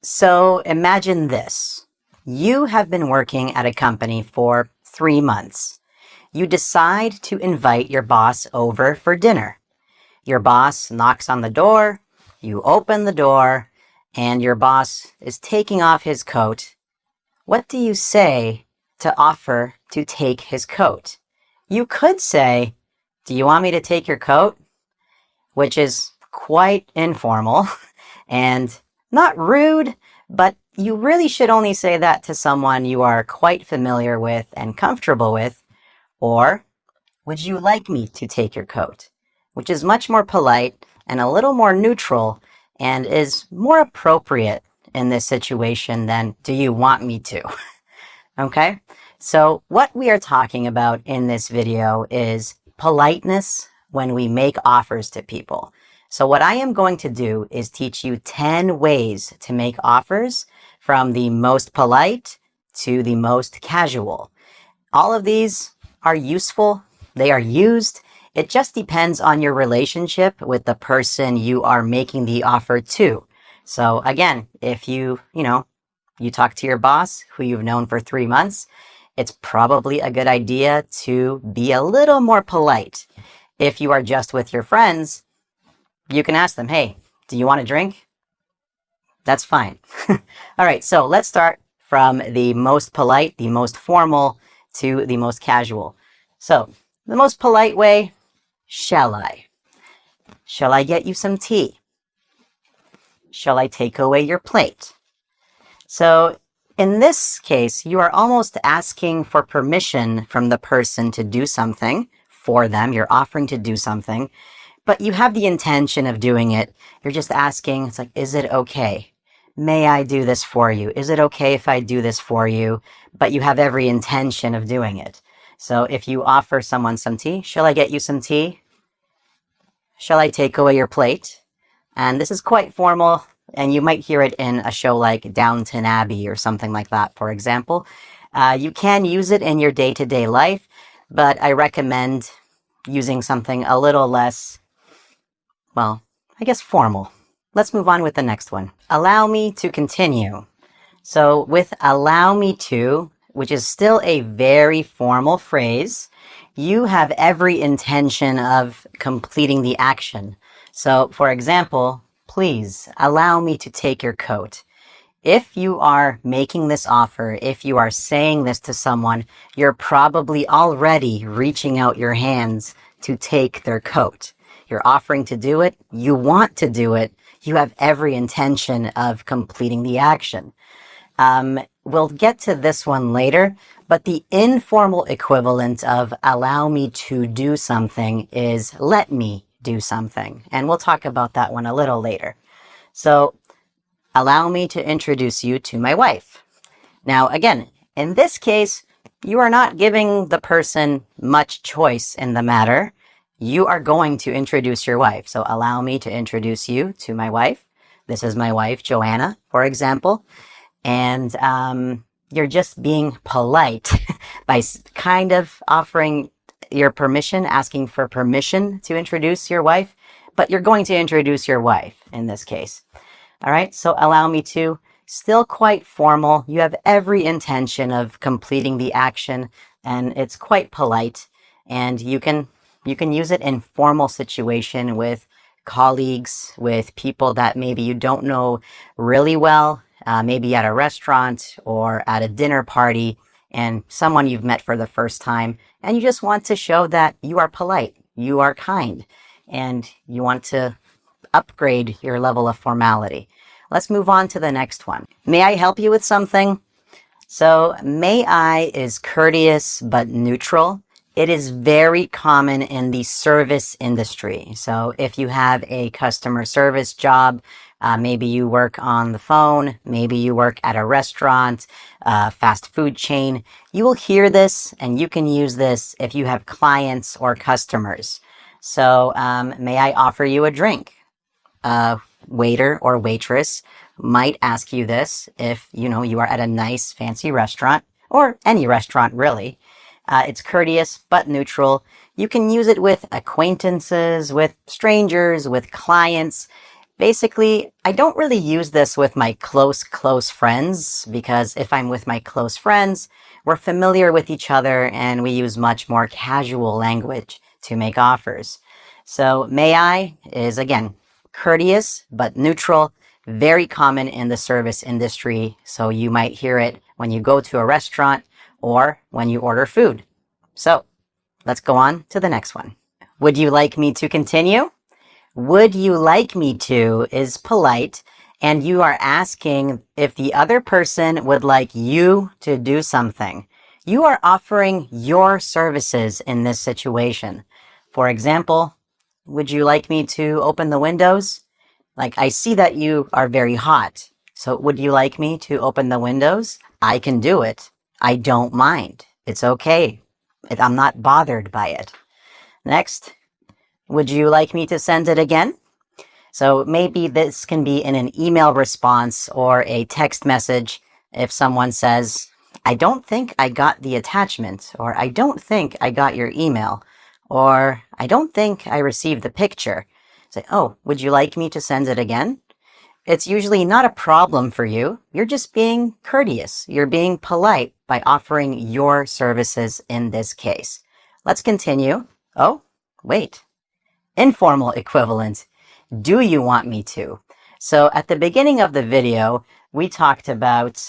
So imagine this. You have been working at a company for 3 months. You decide to invite your boss over for dinner. Your boss knocks on the door, you open the door, and your boss is taking off his coat. What do you say to offer to take his coat? You could say, "Do you want me to take your coat?" Which is quite informal and not rude, but you really should only say that to someone you are quite familiar with and comfortable with. Or, "Would you like me to take your coat?" Which is much more polite and a little more neutral and is more appropriate in this situation than "Do you want me to?" Okay? So what we are talking about in this video is politeness when we make offers to people. So what I am going to do is teach you 10 ways to make offers from the most polite to the most casual. All of these are useful. They are used. It just depends on your relationship with the person you are making the offer to. So again, if you talk to your boss who you've known for 3 months, it's probably a good idea to be a little more polite. If you are just with your friends, you can ask them, "Hey, do you want a drink?" That's fine. All right, so let's start from the most polite, the most formal, to the most casual. So the most polite way, "Shall I? Shall I get you some tea? Shall I take away your plate?" So in this case, you are almost asking for permission from the person to do something for them. You're offering to do something, but you have the intention of doing it. You're just asking, it's like, "Is it okay? May I do this for you? Is it okay if I do this for you?" But you have every intention of doing it. So if you offer someone some tea, "Shall I get you some tea? Shall I take away your plate?" And this is quite formal, and you might hear it in a show like Downton Abbey or something like that, for example. You can use it in your day-to-day life, but I recommend using something a little less, well, I guess formal. Let's move on with the next one. "Allow me to continue." So with "allow me to," which is still a very formal phrase, you have every intention of completing the action. So for example, "Please allow me to take your coat." If you are making this offer, if you are saying this to someone, you're probably already reaching out your hands to take their coat. You're offering to do it. You want to do it. You have every intention of completing the action. We'll get to this one later, but the informal equivalent of "allow me to do something" is "let me do something." And we'll talk about that one a little later. So, "Allow me to introduce you to my wife." Now, again, in this case, you are not giving the person much choice in the matter. You are going to introduce your wife. So, "Allow me to introduce you to my wife." This is my wife, Joanna, for example. And you're just being polite by kind of offering your permission, asking for permission to introduce your wife, but you're going to introduce your wife in this case. All right, so "allow me to," still quite formal. You have every intention of completing the action, and it's quite polite. And you can use it in formal situation with colleagues, with people that maybe you don't know really well, maybe at a restaurant or at a dinner party, and someone you've met for the first time, and you just want to show that you are polite, you are kind, and you want to upgrade your level of formality. Let's move on to the next one. "May I help you with something?" So "may I" is courteous but neutral. It is very common in the service industry. So if you have a customer service job, maybe you work on the phone, maybe you work at a restaurant, fast food chain, you will hear this and you can use this if you have clients or customers. So "may I offer you a drink?" A waiter or waitress might ask you this if you are at a nice fancy restaurant, or any restaurant really. It's courteous but neutral. You can use it with acquaintances, with strangers, with clients. Basically, I don't really use this with my close friends because if I'm with my close friends, we're familiar with each other and we use much more casual language to make offers. So, may I is again courteous but neutral, very common in the service industry. So, you might hear it when you go to a restaurant or when you order food. So, let's go on to the next one. Would you like me to continue? Would you like me to is polite, and you are asking if the other person would like you to do something. You are offering your services in this situation. For example, would you like me to open the windows? Like, I see that you are very hot. So, would you like me to open the windows? I can do it. I don't mind. It's okay. I'm not bothered by it. Next. Would you like me to send it again? So maybe this can be in an email response or a text message if someone says, I don't think I got the attachment, or I don't think I got your email, or I don't think I received the picture. Say, oh, would you like me to send it again? It's usually not a problem for you. You're just being courteous. You're being polite by offering your services in this case. Let's continue. Oh, wait. Informal equivalent. Do you want me to? So at the beginning of the video, we talked about,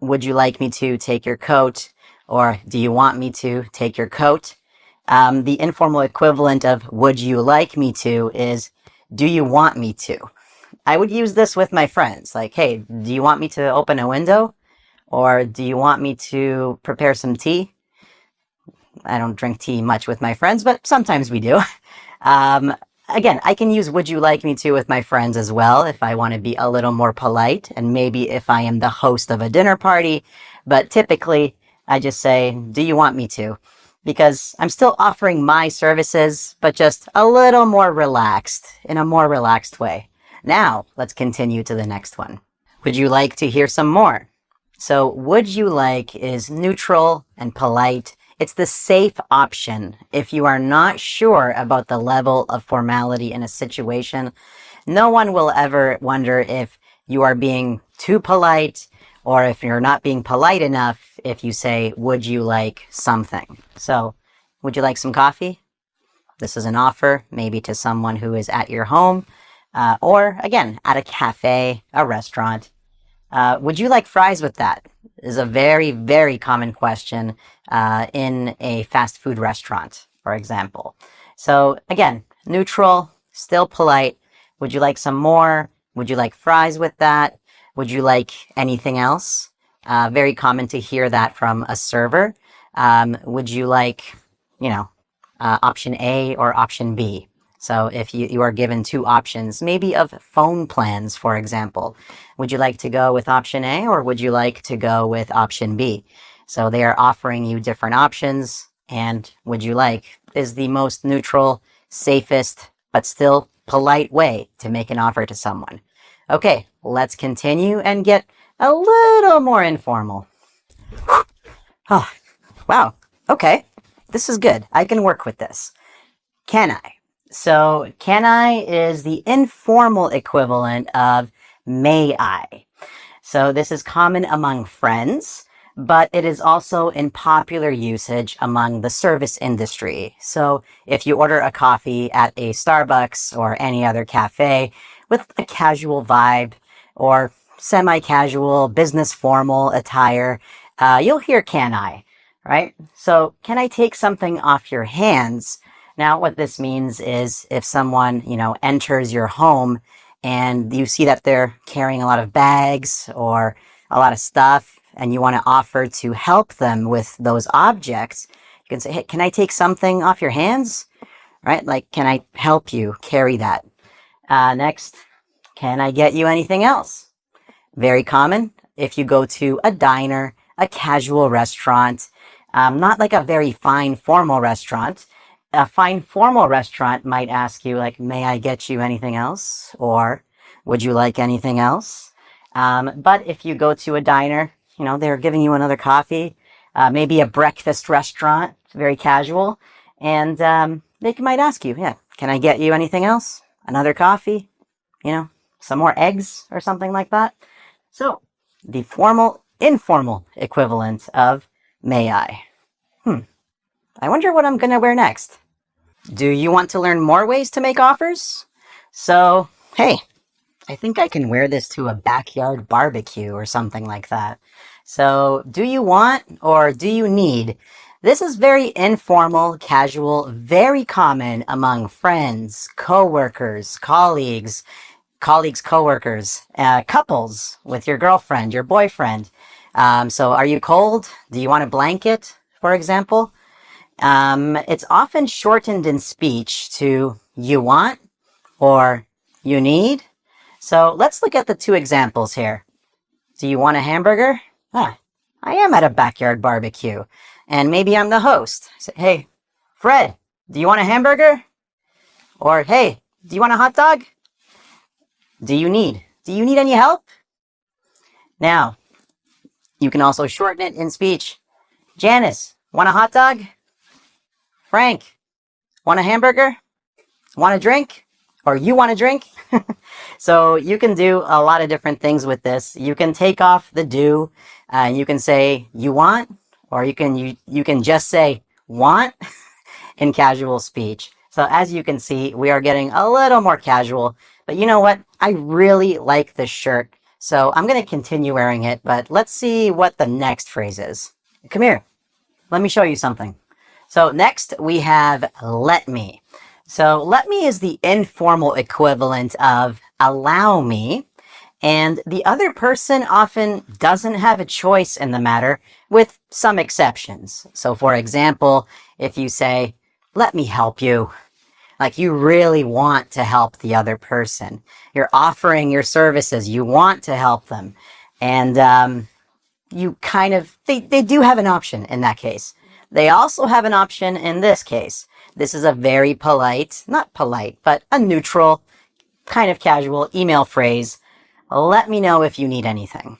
would you like me to take your coat? Or do you want me to take your coat? The informal equivalent of would you like me to is do you want me to? I would use this with my friends. Like, hey, do you want me to open a window? Or do you want me to prepare some tea? I don't drink tea much with my friends, but sometimes we do. Again, I can use would you like me to with my friends as well if I want to be a little more polite and maybe if I am the host of a dinner party. But typically, I just say, do you want me to? Because I'm still offering my services, but just a little more relaxed, in a more relaxed way. Now, let's continue to the next one. Would you like to hear some more? So, would you like is neutral and polite. It's the safe option. If you are not sure about the level of formality in a situation, no one will ever wonder if you are being too polite or if you're not being polite enough if you say, would you like something? So, would you like some coffee? This is an offer, maybe to someone who is at your home, or again, at a cafe, a restaurant. Would you like fries with that? Is a very, very common question in a fast food restaurant, for example. So again, neutral, still polite. Would you like some more? Would you like fries with that? Would you like anything else? Very common to hear that from a server. Would you like, option A or option B? So if you are given two options, maybe of phone plans, for example, would you like to go with option A or would you like to go with option B? So they are offering you different options, and would you like is the most neutral, safest, but still polite way to make an offer to someone. Okay, let's continue and get a little more informal. Oh, wow. Okay, this is good. I can work with this. Can I? So, can I is the informal equivalent of may I. So, this is common among friends, but it is also in popular usage among the service industry. So, if you order a coffee at a Starbucks or any other cafe with a casual vibe or semi-casual, business formal attire, you'll hear can I, right? So, can I take something off your hands? Now, what this means is if someone, enters your home and you see that they're carrying a lot of bags or a lot of stuff and you want to offer to help them with those objects, you can say, hey, can I take something off your hands? Right? Like, can I help you carry that? Next, can I get you anything else? Very common if you go to a diner, a casual restaurant, not like a very fine formal restaurant. A fine formal restaurant might ask you, like, may I get you anything else? Or would you like anything else? But if you go to a diner, they're giving you another coffee, maybe a breakfast restaurant, very casual, and they might ask you, yeah, can I get you anything else? Another coffee? You know, some more eggs or something like that. So, the formal, informal equivalent of may I. I wonder what I'm going to wear next. Do you want to learn more ways to make offers? So, hey, I think I can wear this to a backyard barbecue or something like that. So, do you want or do you need? This is very informal, casual, very common among friends, coworkers, colleagues, coworkers, couples with your girlfriend, your boyfriend. So, are you cold? Do you want a blanket, for example? It's often shortened in speech to you want or you need. So let's look at the two examples here. Do you want a hamburger? Ah, I am at a backyard barbecue, and maybe I'm the host. Say, hey, Fred, do you want a hamburger? Or hey, do you want a hot dog? Do you need? Do you need any help? Now, you can also shorten it in speech. Janice, want a hot dog? Frank, want a hamburger? Want a drink? Or you want a drink? So you can do a lot of different things with this. You can take off the do, and you can say you want, or you can just say want in casual speech. So as you can see, we are getting a little more casual. But you know what? I really like this shirt, so I'm going to continue wearing it. But let's see what the next phrase is. Come here. Let me show you something. So next we have let me. So let me is the informal equivalent of allow me, and the other person often doesn't have a choice in the matter, with some exceptions. So for example, if you say, let me help you, like you really want to help the other person. You're offering your services, you want to help them. And you kind of, they do have an option in that case. They also have an option in this case. This is a very polite, not polite, but a neutral, kind of casual email phrase. Let me know if you need anything.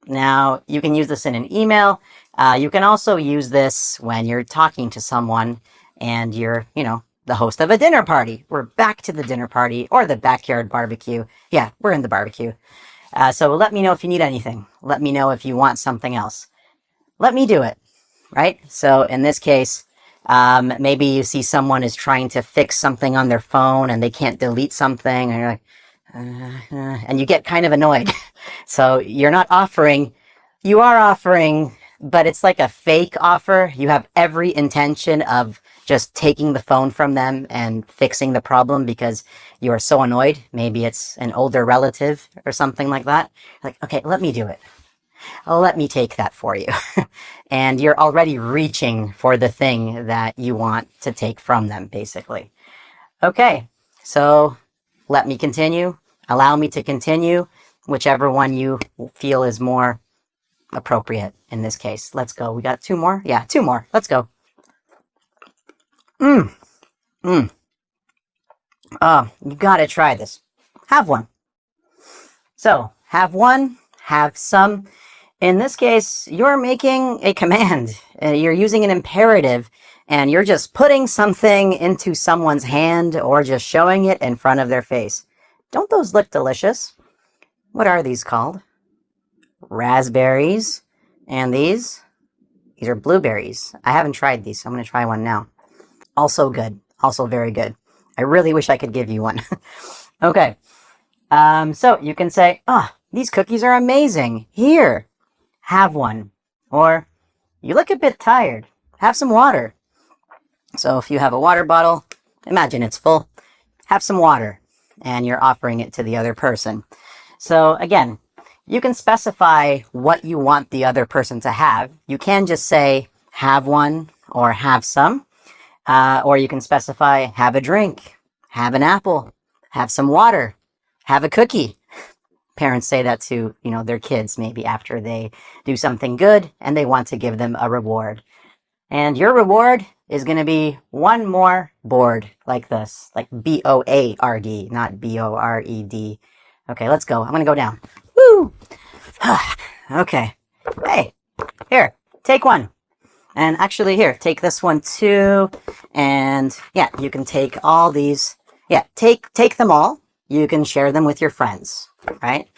Now, you can use this in an email. You can also use this when you're talking to someone and you're, the host of a dinner party. We're back to the dinner party or the backyard barbecue. Yeah, we're in the barbecue. So let me know if you need anything. Let me know if you want something else. Let me do it, right? So in this case, maybe you see someone is trying to fix something on their phone and they can't delete something, and you're like, and you get kind of annoyed. So you're not offering, you are offering, but it's like a fake offer. You have every intention of just taking the phone from them and fixing the problem because you are so annoyed. Maybe it's an older relative or something like that. Like, okay, let me do it. Let me take that for you. And you're already reaching for the thing that you want to take from them, basically. Okay, so let me continue. Allow me to continue. Whichever one you feel is more appropriate in this case. Let's go. We got two more? Yeah, two more. Let's go. You gotta try this. Have one. So, have one, have some. In this case, you're making a command. You're using an imperative, and you're just putting something into someone's hand or just showing it in front of their face. Don't those look delicious? What are these called? Raspberries. And these? These are blueberries. I haven't tried these, so I'm going to try one now. Also good. Also very good. I really wish I could give you one. Okay. So you can say, these cookies are amazing. Here, have one. Or, you look a bit tired. Have some water. So if you have a water bottle, imagine it's full. Have some water. And you're offering it to the other person. So again, you can specify what you want the other person to have. You can just say, have one or have some. Or you can specify, have a drink, have an apple, have some water, have a cookie. Parents say that to, their kids maybe after they do something good and they want to give them a reward. And your reward is going to be one more board like this, like B-O-A-R-D, not B-O-R-E-D. Okay, let's go. I'm going to go down. Woo! Okay. Hey, here, take one. And actually, here, take this one too. And yeah, you can take all these. Yeah, take them all. You can share them with your friends, right?